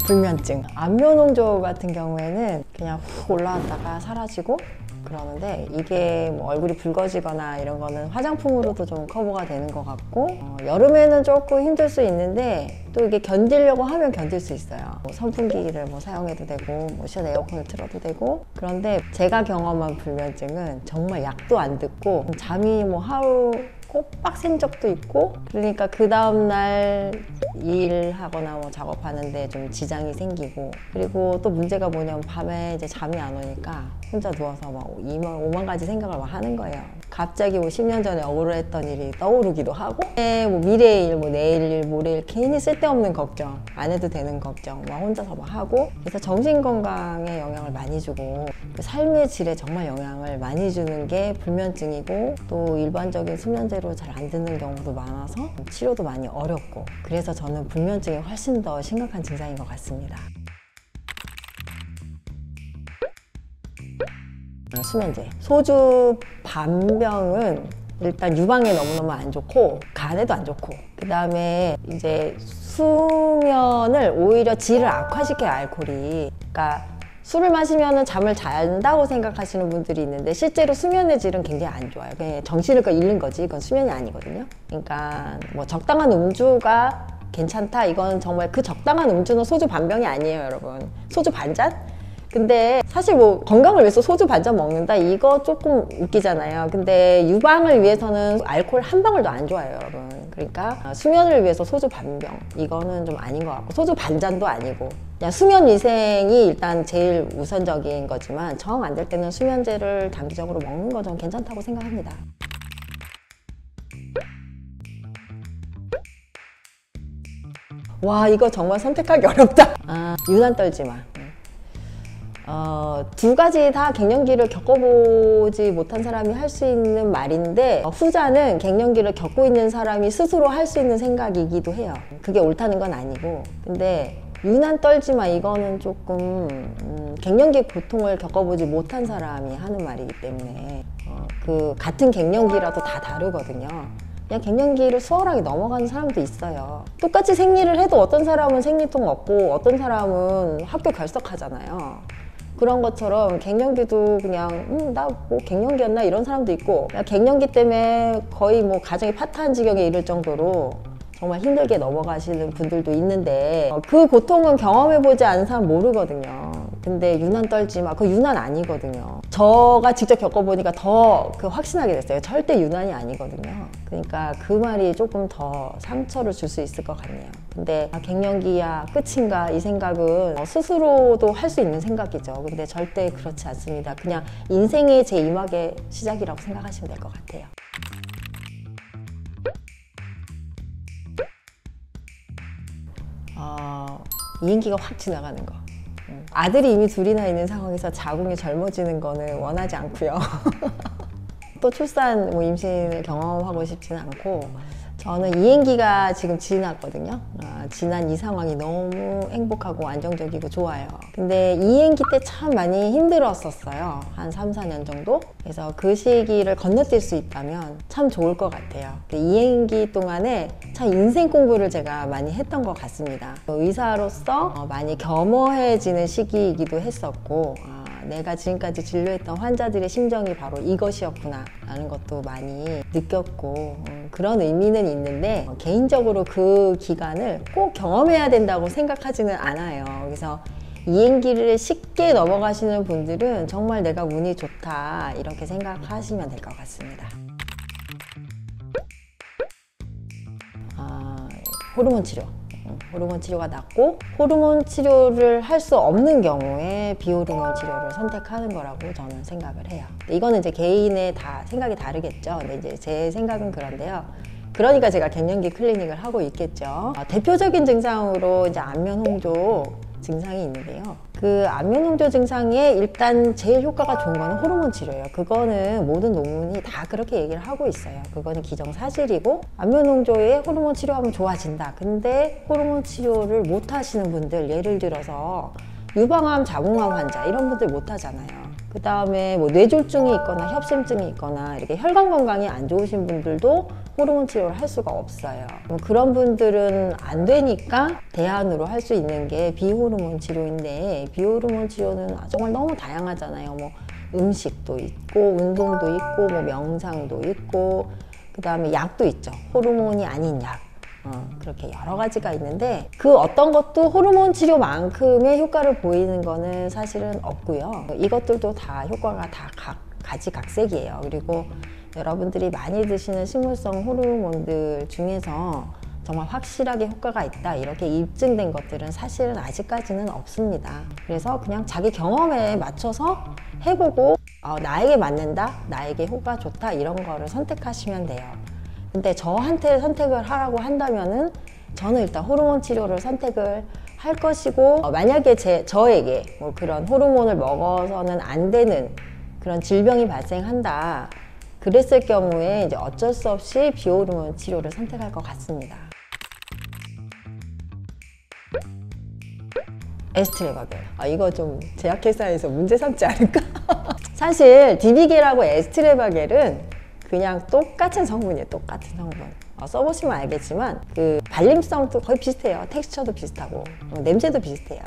불면증. 안면홍조 같은 경우에는 그냥 훅 올라왔다가 사라지고 그러는데, 이게 뭐 얼굴이 붉어지거나 이런 거는 화장품으로도 좀 커버가 되는 것 같고, 여름에는 조금 힘들 수 있는데 또 이게 견디려고 하면 견딜 수 있어요. 뭐 선풍기를 뭐 사용해도 되고, 뭐 시원 에어컨을 틀어도 되고. 그런데 제가 경험한 불면증은 정말 약도 안 듣고 잠이 뭐 하루 꼬박 샌 적도 있고, 그러니까 그 다음날 일하거나 뭐 작업하는데 좀 지장이 생기고, 그리고 또 문제가 뭐냐면 밤에 이제 잠이 안 오니까 혼자 누워서 막 5만 가지 생각을 막 하는 거예요. 갑자기 뭐 10년 전에 억울했던 일이 떠오르기도 하고, 뭐 미래의 일, 뭐 내일 일, 모레 일, 괜히 쓸데없는 걱정, 안 해도 되는 걱정 막 혼자서 막 하고, 그래서 정신건강에 영향을 많이 주고 그 삶의 질에 정말 영향을 많이 주는 게 불면증이고, 또 일반적인 수면제로 잘 안 듣는 경우도 많아서 치료도 많이 어렵고, 그래서 저는 불면증이 훨씬 더 심각한 증상인 것 같습니다. 수면제. 소주 반병은 일단 유방에 너무너무 안 좋고 간에도 안 좋고, 그 다음에 이제 수면을 오히려 질을 악화시켜요, 알코올이. 그러니까 술을 마시면 잠을 잔다고 생각하시는 분들이 있는데, 실제로 수면의 질은 굉장히 안 좋아요. 그냥 정신을 잃는 거지, 그건 수면이 아니거든요. 그러니까 뭐 적당한 음주가 괜찮다, 이건 정말 그 적당한 음주는 소주 반병이 아니에요, 여러분. 소주 반잔? 근데 사실 뭐 건강을 위해서 소주 반잔 먹는다, 이거 조금 웃기잖아요. 근데 유방을 위해서는 알코올 한 방울도 안 좋아요, 여러분. 그러니까 수면을 위해서 소주 반병, 이거는 좀 아닌 것 같고, 소주 반잔도 아니고, 그냥 수면 위생이 일단 제일 우선적인 거지만, 정 안 될 때는 수면제를 단기적으로 먹는 거 좀 괜찮다고 생각합니다. 와, 이거 정말 선택하기 어렵다. 유난 떨지 마. 두 가지 다 갱년기를 겪어보지 못한 사람이 할 수 있는 말인데, 후자는 갱년기를 겪고 있는 사람이 스스로 할 수 있는 생각이기도 해요. 그게 옳다는 건 아니고. 근데 유난 떨지 마, 이거는 조금 갱년기 고통을 겪어보지 못한 사람이 하는 말이기 때문에, 그 같은 갱년기라도 다 다르거든요. 그냥 갱년기를 수월하게 넘어가는 사람도 있어요. 똑같이 생리를 해도 어떤 사람은 생리통 없고 어떤 사람은 학교 결석하잖아요. 그런 것처럼 갱년기도 그냥 나 뭐 갱년기였나 이런 사람도 있고, 갱년기 때문에 거의 뭐 가정이 파탄 지경에 이를 정도로 정말 힘들게 넘어가시는 분들도 있는데, 그 고통은 경험해보지 않은 사람 모르거든요. 근데 유난 떨지 마, 그거 유난 아니거든요. 저가 직접 겪어보니까 더 확신하게 됐어요. 절대 유난이 아니거든요. 그러니까 그 말이 조금 더 상처를 줄 수 있을 것 같네요. 근데 갱년기야 끝인가, 이 생각은 스스로도 할 수 있는 생각이죠. 근데 절대 그렇지 않습니다. 그냥 인생의 제2막의 시작이라고 생각하시면 될 것 같아요. 이행기가 확 지나가는 거. 아들이 이미 둘이나 있는 상황에서 자궁이 젊어지는 거는 원하지 않고요. 또 출산, 뭐 임신을 경험하고 싶지는 않고, 저는 이행기가 지금 지났거든요. 지난 이 상황이 너무 행복하고 안정적이고 좋아요. 근데 이행기 때 참 많이 힘들었었어요. 한 3, 4년 정도? 그래서 그 시기를 건너뛸 수 있다면 참 좋을 것 같아요. 이행기 동안에 참 인생 공부를 제가 많이 했던 것 같습니다. 의사로서 많이 겸허해지는 시기이기도 했었고, 내가 지금까지 진료했던 환자들의 심정이 바로 이것이었구나 라는 것도 많이 느꼈고, 그런 의미는 있는데, 개인적으로 그 기간을 꼭 경험해야 된다고 생각하지는 않아요. 그래서 이행기를 쉽게 넘어가시는 분들은 정말 내가 운이 좋다, 이렇게 생각하시면 될 것 같습니다. 호르몬 치료. 호르몬 치료가 낫고, 호르몬 치료를 할 수 없는 경우에 비호르몬 치료를 선택하는 거라고 저는 생각을 해요. 이거는 이제 개인의 다 생각이 다르겠죠. 근데 이제 제 생각은 그런데요. 그러니까 제가 갱년기 클리닉을 하고 있겠죠. 대표적인 증상으로 이제 안면홍조 증상이 있는데요. 그 안면홍조 증상에 일단 제일 효과가 좋은 거는 호르몬 치료예요. 그거는 모든 논문이 다 그렇게 얘기를 하고 있어요. 그거는 기정사실이고, 안면홍조에 호르몬 치료하면 좋아진다. 근데 호르몬 치료를 못 하시는 분들, 예를 들어서 유방암, 자궁암 환자 이런 분들 못 하잖아요. 그 다음에 뭐 뇌졸중이 있거나 협심증이 있거나 이렇게 혈관 건강이 안 좋으신 분들도 호르몬 치료를 할 수가 없어요. 그런 분들은 안 되니까 대안으로 할 수 있는 게 비호르몬 치료인데, 비호르몬 치료는 정말 너무 다양하잖아요. 뭐 음식도 있고 운동도 있고 뭐 명상도 있고 그 다음에 약도 있죠. 호르몬이 아닌 약. 그렇게 여러 가지가 있는데 그 어떤 것도 호르몬 치료만큼의 효과를 보이는 거는 사실은 없고요. 이것들도 다 효과가 다 가지각색이에요. 그리고 여러분들이 많이 드시는 식물성 호르몬들 중에서 정말 확실하게 효과가 있다 이렇게 입증된 것들은 사실은 아직까지는 없습니다. 그래서 그냥 자기 경험에 맞춰서 해보고 나에게 맞는다, 나에게 효과 좋다 이런 거를 선택하시면 돼요. 근데 저한테 선택을 하라고 한다면은 저는 일단 호르몬 치료를 선택을 할 것이고, 만약에 저에게 뭐 그런 호르몬을 먹어서는 안 되는 그런 질병이 발생한다 그랬을 경우에 이제 어쩔 수 없이 비호르몬 치료를 선택할 것 같습니다. 에스트레바겔. 이거 좀 제약회사에서 문제 삼지 않을까? 사실 디비겔하고 에스트레바겔은 그냥 똑같은 성분이에요. 똑같은 성분. 써보시면 알겠지만 그 발림성도 거의 비슷해요. 텍스처도 비슷하고 냄새도 비슷해요.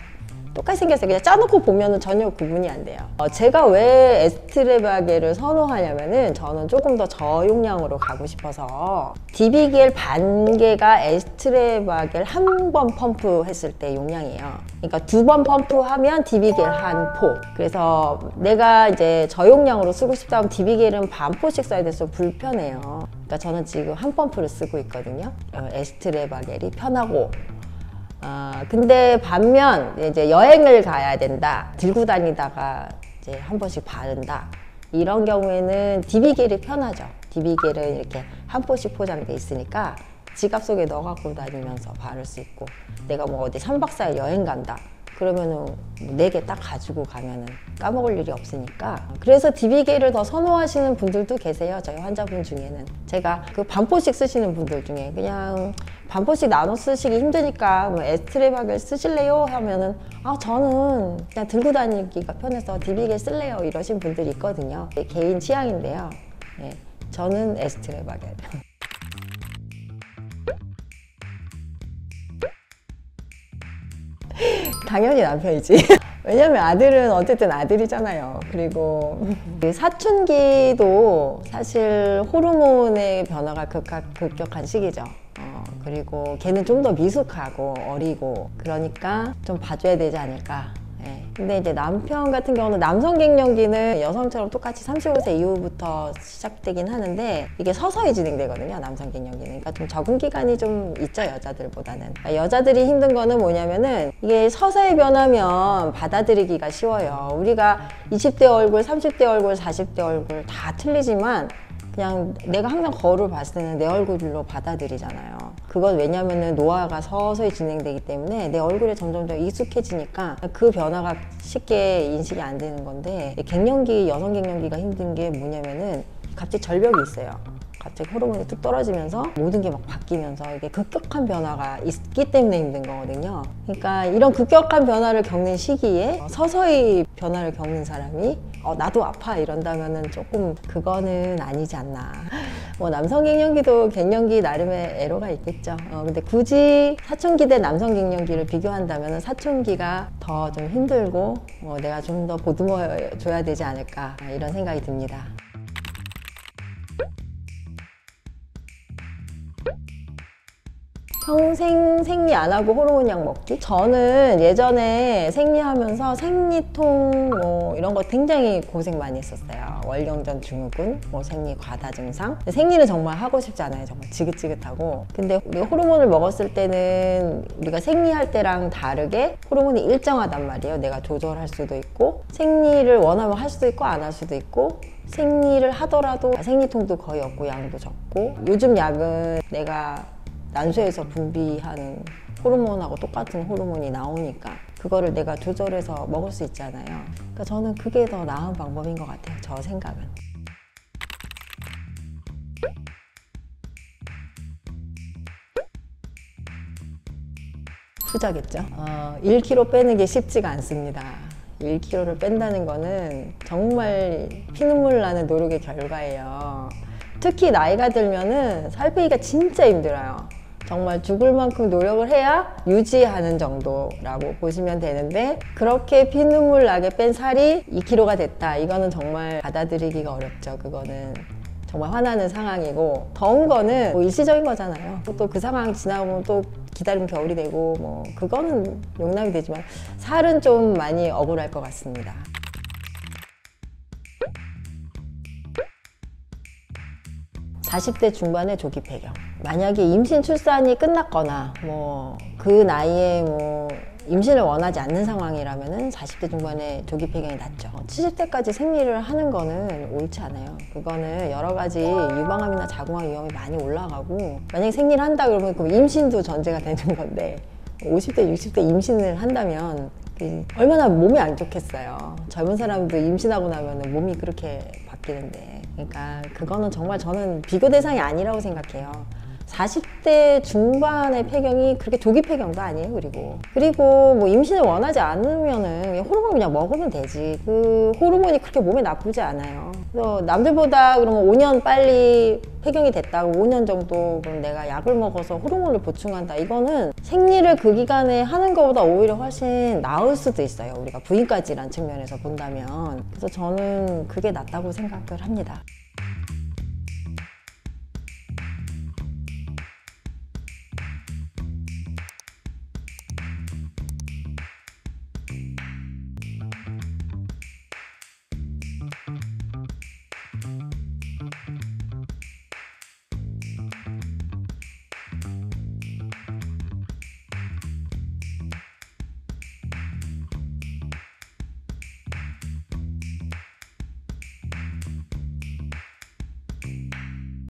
똑같이 생겼어요. 그냥 짜놓고 보면은 전혀 구분이 안 돼요. 제가 왜 에스트레바겔을 선호하냐면은 저는 조금 더 저용량으로 가고 싶어서 디비겔 반 개가 에스트레바겔 한 번 펌프 했을 때 용량이에요. 그러니까 2번 펌프하면 디비겔 한 포. 그래서 내가 이제 저용량으로 쓰고 싶다면 디비겔은 반 포씩 써야 돼서 불편해요. 그러니까 저는 지금 한 펌프를 쓰고 있거든요. 에스트레바겔이 편하고. 근데 반면 이제 여행을 가야 된다, 들고 다니다가 이제 한 번씩 바른다 이런 경우에는 디비겔이 편하죠. 디비겔은 이렇게 한 포씩 포장돼 있으니까 지갑 속에 넣어 갖고 다니면서 바를 수 있고, 내가 뭐 어디 3박 4일 여행 간다 그러면은 4개 딱 가지고 가면은 까먹을 일이 없으니까. 그래서 디비겔을 더 선호하시는 분들도 계세요. 저희 환자분 중에는. 제가 그 반포씩 쓰시는 분들 중에 그냥 반포씩 나눠 쓰시기 힘드니까 뭐 에스트레바겔 쓰실래요? 하면은 저는 그냥 들고 다니기가 편해서 디비겔 쓸래요 이러신 분들이 있거든요. 개인 취향인데요. 네, 저는 에스트레바겔. 당연히 남편이지. 왜냐면 아들은 어쨌든 아들이잖아요. 그리고 그 사춘기도 사실 호르몬의 변화가 급격한 시기죠. 그리고 걔는 좀 더 미숙하고 어리고 그러니까 좀 봐줘야 되지 않을까. 근데 이제 남편 같은 경우는 남성 갱년기는 여성처럼 똑같이 35세 이후부터 시작되긴 하는데 이게 서서히 진행되거든요. 남성 갱년기는. 그러니까 좀 적응 기간이 좀 있죠, 여자들보다는. 그러니까 여자들이 힘든 거는 뭐냐면은 이게 서서히 변하면 받아들이기가 쉬워요. 우리가 20대 얼굴, 30대 얼굴, 40대 얼굴 다 틀리지만 그냥 내가 항상 거울을 봤을 때는 내 얼굴로 받아들이잖아요. 그건 왜냐면은 노화가 서서히 진행되기 때문에 내 얼굴에 점점 더 익숙해지니까 그 변화가 쉽게 인식이 안 되는 건데, 갱년기, 여성 갱년기가 힘든 게 뭐냐면은 갑자기 절벽이 있어요. 갑자기 호르몬이 뚝 떨어지면서 모든 게 막 바뀌면서 이게 급격한 변화가 있기 때문에 힘든 거거든요. 그러니까 이런 급격한 변화를 겪는 시기에 서서히 변화를 겪는 사람이 나도 아파 이런다면은 조금 그거는 아니지 않나. 뭐 남성 갱년기도 갱년기 나름의 애로가 있겠죠. 근데 굳이 사춘기 대 남성 갱년기를 비교한다면 사춘기가 더 좀 힘들고 내가 좀 더 보듬어 줘야 되지 않을까 이런 생각이 듭니다. 평생 생리 안 하고 호르몬 약 먹기? 저는 예전에 생리하면서 생리통 뭐 이런 거 굉장히 고생 많이 했었어요. 월경전 증후군, 뭐 생리 과다 증상. 생리는 정말 하고 싶지 않아요. 정말 지긋지긋하고. 근데 우리가 호르몬을 먹었을 때는 우리가 생리할 때랑 다르게 호르몬이 일정하단 말이에요. 내가 조절할 수도 있고 생리를 원하면 할 수도 있고 안 할 수도 있고, 생리를 하더라도 생리통도 거의 없고 양도 적고, 요즘 약은 내가 난소에서 분비하는 호르몬하고 똑같은 호르몬이 나오니까 그거를 내가 조절해서 먹을 수 있잖아요. 그러니까 저는 그게 더 나은 방법인 것 같아요. 저 생각은. 후자겠죠. 1kg 빼는 게 쉽지가 않습니다. 1kg를 뺀다는 거는 정말 피눈물 나는 노력의 결과예요. 특히 나이가 들면은 살 빼기가 진짜 힘들어요. 정말 죽을 만큼 노력을 해야 유지하는 정도라고 보시면 되는데, 그렇게 피눈물 나게 뺀 살이 2kg가 됐다. 이거는 정말 받아들이기가 어렵죠. 그거는 정말 화나는 상황이고, 더운 거는 뭐 일시적인 거잖아요. 또 그 상황 지나고 또 기다리면 겨울이 되고, 뭐 그거는 용납이 되지만 살은 좀 많이 억울할 것 같습니다. 40대 중반의 조기 폐경. 만약에 임신 출산이 끝났거나 뭐 그 나이에 뭐 임신을 원하지 않는 상황이라면은 40대 중반에 조기 폐경이 낫죠. 70대까지 생리를 하는 거는 옳지 않아요. 그거는 여러 가지 유방암이나 자궁암 위험이 많이 올라가고, 만약에 생리를 한다 그러면 그 임신도 전제가 되는 건데, 50대, 60대 임신을 한다면 얼마나 몸이 안 좋겠어요. 젊은 사람도 임신하고 나면 몸이 그렇게 바뀌는데. 그러니까 그거는 정말 저는 비교 대상이 아니라고 생각해요. 40대 중반의 폐경이 그렇게 조기 폐경도 아니에요. 그리고 뭐 임신을 원하지 않으면은 호르몬 그냥 먹으면 되지. 그 호르몬이 그렇게 몸에 나쁘지 않아요. 그래서 남들보다 그러면 5년 빨리 폐경이 됐다고 5년 정도 그럼 내가 약을 먹어서 호르몬을 보충한다. 이거는 생리를 그 기간에 하는 것보다 오히려 훨씬 나을 수도 있어요. 우리가 부인과 질환 측면에서 본다면. 그래서 저는 그게 낫다고 생각을 합니다.